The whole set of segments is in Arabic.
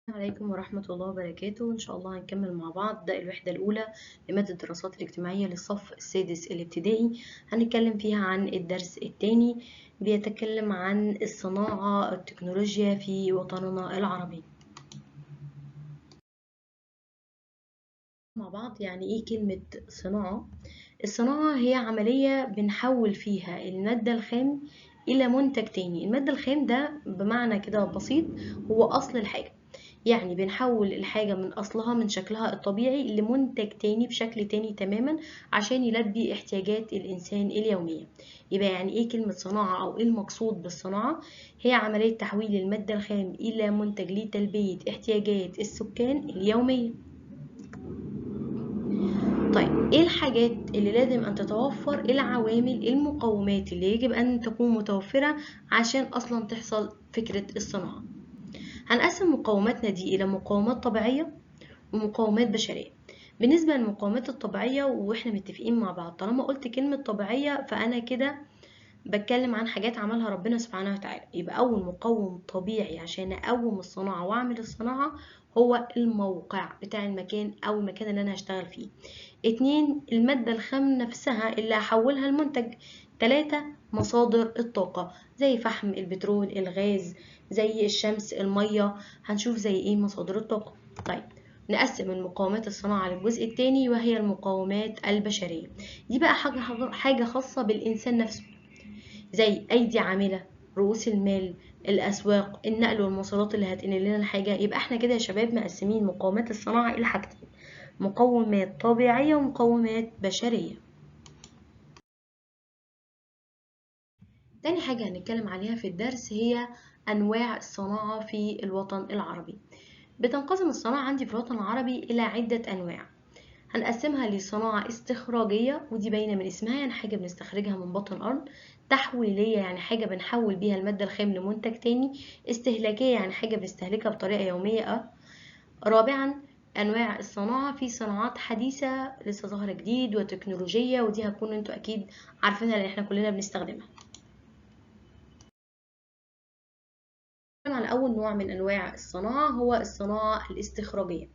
السلام عليكم ورحمة الله وبركاته. إن شاء الله هنكمل مع بعض الوحدة الأولى لمادة الدراسات الاجتماعية للصف السادس الابتدائي. هنتكلم فيها عن الدرس الثاني، بيتكلم عن الصناعة التكنولوجيا في وطننا العربي. مع بعض يعني إيه كلمة صناعة؟ الصناعة هي عملية بنحول فيها المادة الخام إلى منتج تاني. المادة الخام ده بمعنى كده بسيط هو أصل الحاجة، يعني بنحول الحاجة من أصلها من شكلها الطبيعي لمنتج تاني بشكل تاني تماما عشان يلبي احتياجات الإنسان اليومية. يبقى يعني إيه كلمة صناعة أو إيه المقصود بالصناعة؟ هي عملية تحويل المادة الخام إلى منتج لتلبية احتياجات السكان اليومية. طيب ايه الحاجات اللي لازم ان تتوفر؟ العوامل المقومات اللي يجب ان تكون متوفرة عشان اصلا تحصل فكرة الصناعة. هنقسم مقوماتنا دي الى مقومات طبيعية ومقومات بشرية. بالنسبة للمقومات الطبيعية واحنا متفقين مع بعض، طالما قلت كلمة طبيعية فانا كده بتكلم عن حاجات عملها ربنا سبحانه وتعالى. يبقى أول مقوم طبيعي عشان أقوم الصناعة وأعمل الصناعة هو الموقع بتاع المكان أو المكان اللي أنا هشتغل فيه. 2 المادة الخام نفسها اللي هحولها لمنتج. 3 مصادر الطاقة زي فحم، البترول، الغاز، زي الشمس، المية. هنشوف زي ايه مصادر الطاقة. طيب نقسم المقومات الصناعة للجزء التاني وهي المقومات البشرية. دي بقى حاجة خاصة بالإنسان نفسه، زي أيدي عاملة، رؤوس المال، الأسواق، النقل والمواصلات اللي هتنقل لنا الحاجة. يبقى احنا كده يا شباب مقسمين مقومات الصناعة إلى حاجتين، مقومات طبيعية ومقومات بشرية. تاني حاجة هنتكلم عليها في الدرس هي أنواع الصناعة في الوطن العربي. بتنقسم الصناعة عندي في الوطن العربي إلى عدة أنواع. هنقسمها لصناعة استخراجية، ودي باينة من اسمها، يعني حاجة بنستخرجها من بطن الأرض. تحويلية يعني حاجة بنحول بيها المادة الخام لمنتج تاني. استهلاكية يعني حاجة بنستهلكها بطريقة يومية. رابعا أنواع الصناعة، في صناعات حديثة لسه ظاهرة جديد وتكنولوجية، ودي هتكونوا انتوا أكيد عارفينها لأن احنا كلنا بنستخدمها. على أول نوع من أنواع الصناعة هو الصناعة الاستخراجية.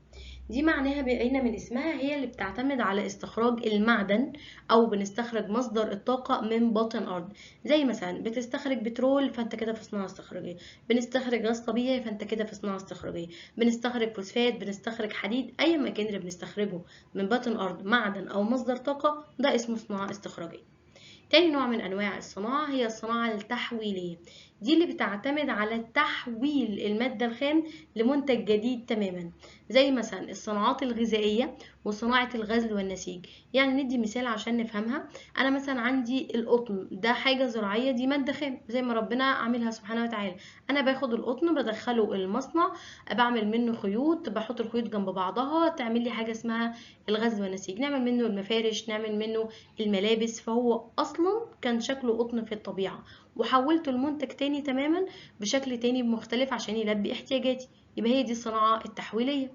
دي معناها باينة من اسمها، هي اللي بتعتمد على استخراج المعدن أو بنستخرج مصدر الطاقة من باطن الأرض. زي مثلا بتستخرج بترول فأنت كده في صناعة استخراجية، بنستخرج غاز طبيعي فأنت كده في صناعة استخراجية، بنستخرج فوسفات، بنستخرج حديد، أي مكان اللي بنستخرجه من باطن الأرض معدن أو مصدر طاقة ده اسمه صناعة استخراجية. تاني نوع من أنواع الصناعة هي الصناعة التحويلية. دي اللي بتعتمد على تحويل المادة الخام لمنتج جديد تماما، زي مثلا الصناعات الغذائية وصناعة الغزل والنسيج. يعني ندي مثال عشان نفهمها. أنا مثلا عندي القطن ده حاجة زراعية، دي مادة خام زي ما ربنا عاملها سبحانه وتعالى. أنا باخد القطن بدخله المصنع، بعمل منه خيوط، بحط الخيوط جنب بعضها تعمل لي حاجة اسمها الغزل والنسيج، نعمل منه المفارش، نعمل منه الملابس. فهو اصلا كان شكله قطن في الطبيعة وحولته لمنتج تاني تماما بشكل تاني مختلف عشان يلبي احتياجاتي. يبقى هي دي الصناعة التحويلية.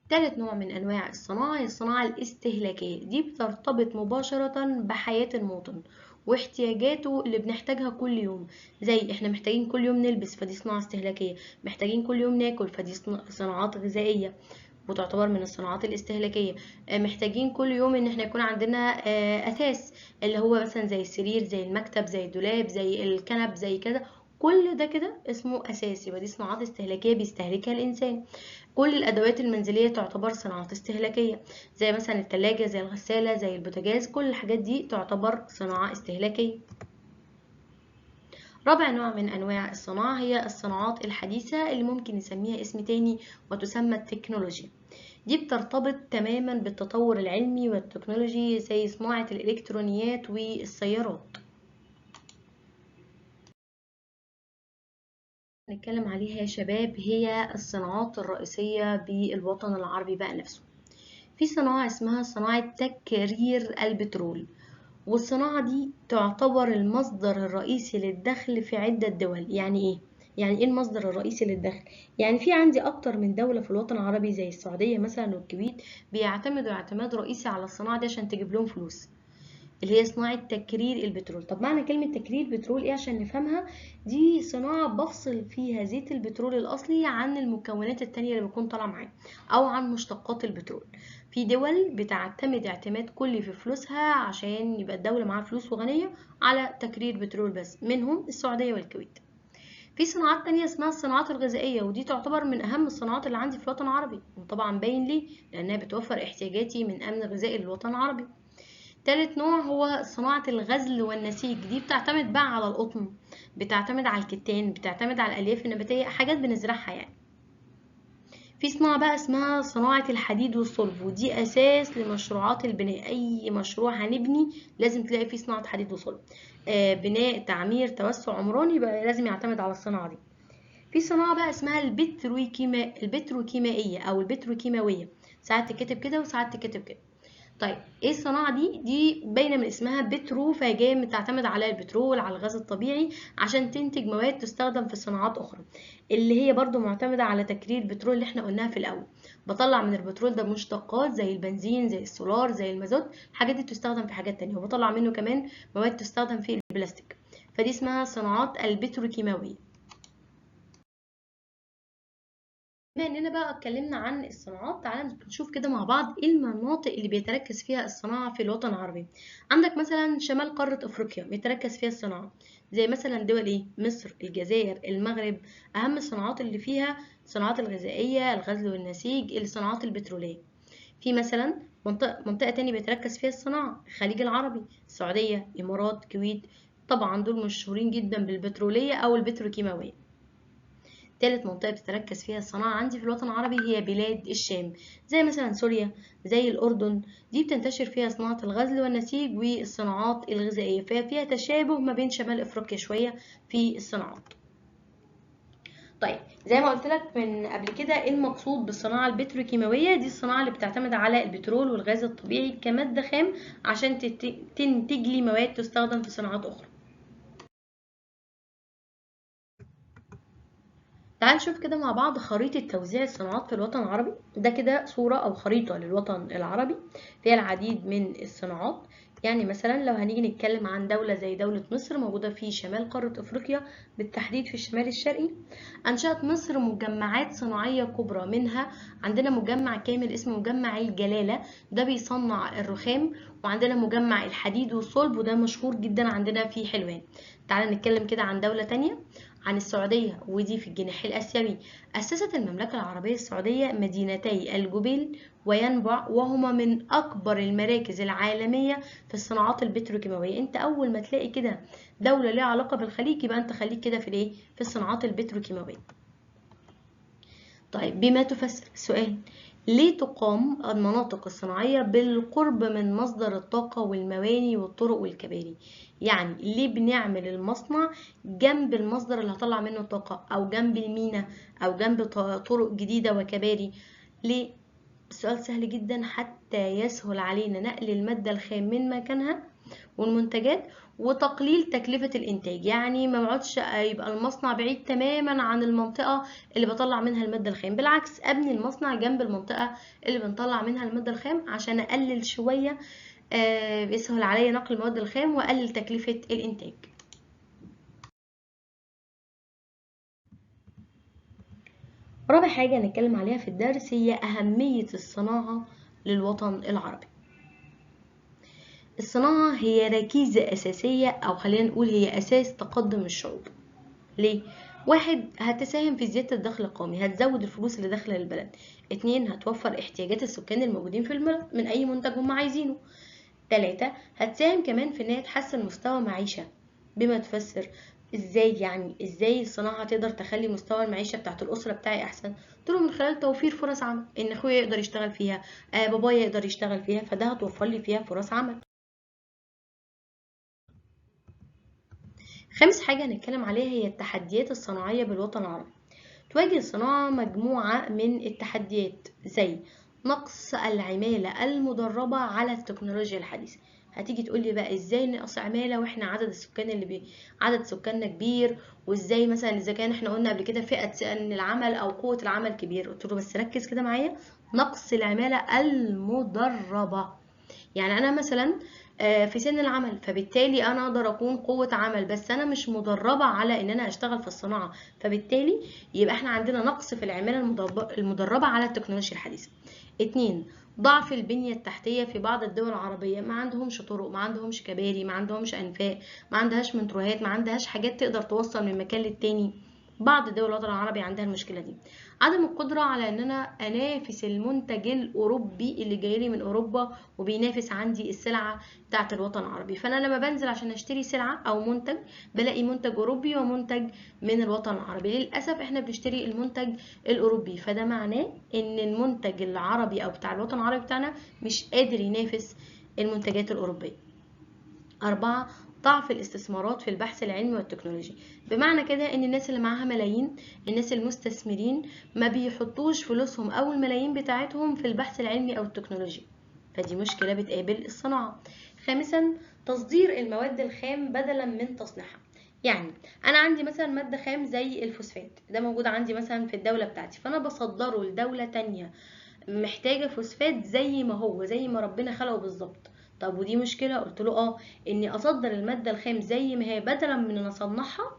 تالت نوع من انواع الصناعة هي الصناعة الاستهلاكية. دي بترتبط مباشرة بحياة المواطن واحتياجاته اللي بنحتاجها كل يوم. زي احنا محتاجين كل يوم نلبس فدي صناعة استهلاكية، محتاجين كل يوم ناكل فدي صناعات غذائية وتعتبر من الصناعات الاستهلاكية. محتاجين كل يوم ان احنا يكون عندنا اثاث، اللي هو مثلا زي السرير، زي المكتب، زي الدولاب، زي الكنب، زي كده. كل ده كده اسمه اساسي، ودي صناعات استهلاكية بيستهلكها الانسان. كل الادوات المنزلية تعتبر صناعات استهلاكية، زي مثلا التلاجة، زي الغسالة، زي البوتاجاز، كل الحاجات دي تعتبر صناعة استهلاكية. رابع نوع من أنواع الصناعة هي الصناعات الحديثة اللي ممكن نسميها اسم تاني وتسمى التكنولوجيا. دي بترتبط تماما بالتطور العلمي والتكنولوجي زي صناعة الإلكترونيات والسيارات. نتكلم عليها يا شباب هي الصناعات الرئيسية بالوطن العربي بقى نفسه. في صناعة اسمها صناعة تكرير البترول، والصناعة دي تعتبر المصدر الرئيسي للدخل في عدة دول. يعني ايه؟ يعني ايه المصدر الرئيسي للدخل؟ يعني في عندي اكتر من دولة في الوطن العربي زي السعودية مثلا والكويت بيعتمدوا اعتماد رئيسي على الصناعة دي عشان تجيب لهم فلوس. اللي هي صناعة تكرير البترول. طب معنى كلمة تكرير البترول ايه عشان نفهمها؟ دي صناعة بفصل فيها زيت البترول الأصلي عن المكونات التانية اللي بتكون طالعة معاه أو عن مشتقات البترول. في دول بتعتمد اعتماد كلي في فلوسها عشان يبقى الدولة معاها فلوس وغنية على تكرير بترول بس، منهم السعودية والكويت. في صناعات تانية اسمها الصناعات الغذائية، ودي تعتبر من أهم الصناعات اللي عندي في الوطن العربي، وطبعا باين لي لأنها بتوفر احتياجاتي من أمن غذائي للوطن العربي. تالت نوع هو صناعة الغزل والنسيج، دي بتعتمد بقى على القطن، بتعتمد على الكتان، بتعتمد على الألياف النباتية، حاجات بنزرعها يعني. في صناعة بقى اسمها صناعة الحديد والصلب، ودي أساس لمشروعات البناء. أي مشروع هنبني لازم تلاقي فيه صناعة حديد وصلب. بناء، تعمير، توسع عمراني، يبقى لازم يعتمد على الصناعة دي. في صناعة بقى اسمها البتروكيمائية أو البتروكيماوية، ساعات تكتب كده وساعات تكتب كده. طيب ايه الصناعة دي؟ دي باينة من اسمها بترو، فهي تعتمد على البترول، على الغاز الطبيعي، عشان تنتج مواد تستخدم في صناعات أخرى، اللي هي برضو معتمدة على تكرير البترول اللي احنا قلناها في الأول. بطلع من البترول ده مشتقات زي البنزين، زي السولار، زي المازوت، الحاجات دي تستخدم في حاجات تانية، وبطلع منه كمان مواد تستخدم في البلاستيك. فدي اسمها صناعات البتروكيماوية. بما اننا بقى اتكلمنا عن الصناعات، تعالى نشوف كده مع بعض ايه المناطق اللي بيتركز فيها الصناعة في الوطن العربي. عندك مثلا شمال قارة افريقيا بيتركز فيها الصناعة، زي مثلا دول ايه؟ مصر، الجزائر، المغرب. اهم الصناعات اللي فيها الصناعات الغذائية، الغزل والنسيج، الصناعات البترولية. في مثلا منطقة تانية بيتركز فيها الصناعة، الخليج العربي، السعودية، امارات، كويت. طبعا دول مشهورين جدا بالبترولية او البتروكيماوية. تالت منطقة بتتركز فيها الصناعة عندي في الوطن العربي هي بلاد الشام، زي مثلا سوريا، زي الأردن. دي بتنتشر فيها صناعة الغزل والنسيج والصناعات الغذائية، فيها تشابه ما بين شمال أفريقيا شوية في الصناعات. طيب زي ما قلت لك من قبل كده، ايه المقصود بالصناعة البتروكيماوية؟ دي الصناعة اللي بتعتمد على البترول والغاز الطبيعي كمادة خام عشان تنتج لي مواد تستخدم في صناعات أخرى. تعال نشوف كده مع بعض خريطة توزيع الصناعات في الوطن العربي. ده كده صورة أو خريطة للوطن العربي فيها العديد من الصناعات. يعني مثلا لو هنيجي نتكلم عن دولة زي دولة مصر، موجودة في شمال قارة أفريقيا، بالتحديد في الشمال الشرقي. أنشأت مصر مجمعات صناعية كبرى، منها عندنا مجمع كامل اسمه مجمع الجلالة، ده بيصنع الرخام. وعندنا مجمع الحديد والصلب، وده مشهور جدا عندنا في حلوان. تعال نتكلم كده عن دولة تانية، عن السعودية، ودي في الجناح الآسيوي. أسست المملكة العربية السعودية مدينتي الجبيل وينبع، وهما من أكبر المراكز العالمية في الصناعات البتروكيماوية. أنت أول ما تلاقي كده دولة ليها علاقة بالخليج، يبقى أنت خليك كده في الإيه؟ في الصناعات البتروكيماوية. طيب بما تفسر السؤال، ليه تقام المناطق الصناعية بالقرب من مصدر الطاقة والمواني والطرق والكباري؟ يعني ليه بنعمل المصنع جنب المصدر اللي هطلع منه الطاقة، أو جنب المينا، أو جنب طرق جديدة وكباري؟ ليه؟ السؤال سهل جدا، حتى يسهل علينا نقل المادة الخام من مكانها والمنتجات، وتقليل تكلفة الإنتاج. يعني ما بقعدش يبقى المصنع بعيد تماما عن المنطقة اللي بطلع منها المادة الخام، بالعكس أبني المصنع جنب المنطقة اللي بنطلع منها المادة الخام عشان أقلل شوية، بيسهل عليا نقل المواد الخام وأقلل تكلفة الإنتاج. رابع حاجة هنتكلم عليها في الدرس هي أهمية الصناعة للوطن العربي. الصناعة هي ركيزة أساسية، أو خلينا نقول هي أساس تقدم الشعوب. ليه؟ واحد، هتساهم في زيادة الدخل القومي، هتزود الفلوس اللي داخلة للبلد. اتنين، هتوفر احتياجات السكان الموجودين في البلد من أي منتج هم عايزينه. تلاتة، هتساهم كمان في إن هي تحسن مستوى معيشة. بما تفسر ازاي؟ يعني ازاي الصناعة تقدر تخلي مستوى المعيشة بتاعت الأسرة بتاعي أحسن؟ طول من خلال توفير فرص عمل، إن أخويا يقدر يشتغل فيها، بابايا يقدر يشتغل فيها، فده هتوفر لي فيها فرص عمل. خامس حاجة هنتكلم عليها هي التحديات الصناعية بالوطن العربي. تواجه الصناعة مجموعة من التحديات، زي نقص العمالة المدربة على التكنولوجيا الحديثة. هتيجي تقولي بقى ازاي نقص عمالة واحنا عدد السكان عدد سكاننا كبير، وازاي مثلا اذا كان احنا قلنا قبل كده فئة سن العمل او قوة العمل كبير؟ قلت له بس ركز كده معايا، نقص العمالة المدربة. يعني انا مثلا في سن العمل، فبالتالي انا اقدر اكون قوة عمل بس انا مش مدربة على ان انا اشتغل في الصناعة، فبالتالي يبقى احنا عندنا نقص في العمالة المدربة على التكنولوجيا الحديثة. 2، ضعف البنية التحتية في بعض الدول العربية، ما عندهمش طرق، ما عندهمش كباري، ما عندهمش أنفاق، ما عندهاش متروهات، ما عندهاش حاجات تقدر توصل من مكان للتاني. بعض دول الوطن العربي عندها المشكلة دي. عدم القدرة على ان انا انافس المنتج الاوروبي اللي جايلي من اوروبا وبينافس عندي السلعة بتاعت الوطن العربي، فانا لما بنزل عشان اشتري سلعة او منتج بلاقي منتج اوروبي ومنتج من الوطن العربي. للاسف احنا بنشتري المنتج الاوروبي، فده معناه ان المنتج العربي او بتاع الوطن العربي بتاعنا مش قادر ينافس المنتجات الاوروبيه. 4، ضعف الاستثمارات في البحث العلمي والتكنولوجي، بمعنى كده ان الناس اللي معاها ملايين، الناس المستثمرين ما بيحطوش فلوسهم او الملايين بتاعتهم في البحث العلمي او التكنولوجي، فدي مشكلة بتقابل الصناعة. 5، تصدير المواد الخام بدلا من تصنيعها. يعني انا عندي مثلا مادة خام زي الفوسفات، ده موجود عندي مثلا في الدولة بتاعتي، فانا بصدره لدولة تانية محتاجة فوسفات زي ما هو، زي ما ربنا خلقه بالظبط. طب ودي مشكلة؟ قلت له اني اصدر المادة الخام زي ما هي بدلا من ان اصنعها،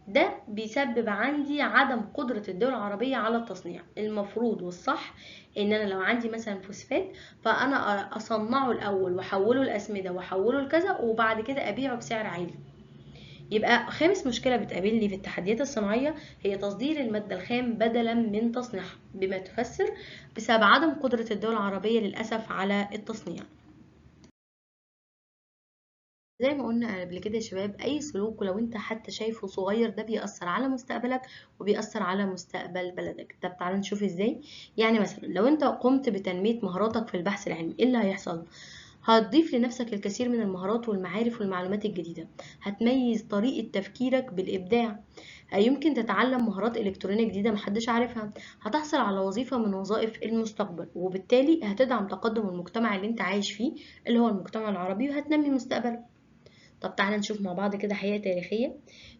ده بيسبب عندي عدم قدرة الدول العربية على التصنيع. المفروض والصح ان انا لو عندي مثلا فوسفات فانا اصنعه الاول واحوله لاسمدة واحوله لكذا وبعد كده ابيعه بسعر عالي. يبقى خامس مشكلة بتقابلني في التحديات الصناعية هي تصدير المادة الخام بدلا من تصنيعها، بما تفسر بسبب عدم قدرة الدول العربية للأسف على التصنيع. زي ما قلنا قبل كده يا شباب، أي سلوك ولو أنت حتى شايفه صغير ده بيأثر على مستقبلك وبيأثر على مستقبل بلدك. طب تعالى نشوف ازاي. يعني مثلا لو أنت قمت بتنمية مهاراتك في البحث العلمي، ايه اللي هيحصل؟ هتضيف لنفسك الكثير من المهارات والمعارف والمعلومات الجديدة، هتميز طريقة تفكيرك بالإبداع، يمكن تتعلم مهارات إلكترونية جديدة محدش عارفها، هتحصل على وظيفة من وظائف المستقبل، وبالتالي هتدعم تقدم المجتمع اللي انت عايش فيه اللي هو المجتمع العربي وهتنمي مستقبله. طب تعالى نشوف مع بعض كده حقيقة تاريخية.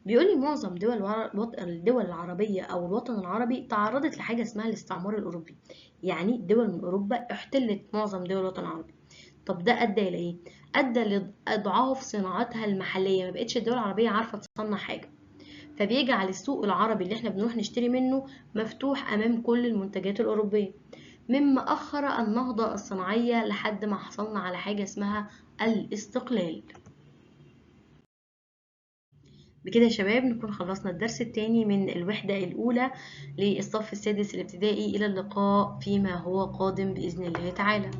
بيقولي معظم الدول العربية أو الوطن العربي تعرضت لحاجة اسمها الاستعمار الأوروبي، يعني دول من أوروبا احتلت معظم دول الوطن العربي. طب ده أدى إلى إيه؟ أدى لإضعاف صناعاتها المحلية، ما بقتش الدول العربية عارفة تصنع حاجة، فبيجعل السوق العربي اللي احنا بنروح نشتري منه مفتوح أمام كل المنتجات الأوروبية، مما أخر النهضة الصناعية لحد ما حصلنا على حاجة اسمها الاستقلال. بكده يا شباب نكون خلصنا الدرس الثاني من الوحدة الأولى للصف السادس الابتدائي. إلى اللقاء فيما هو قادم بإذن الله تعالى.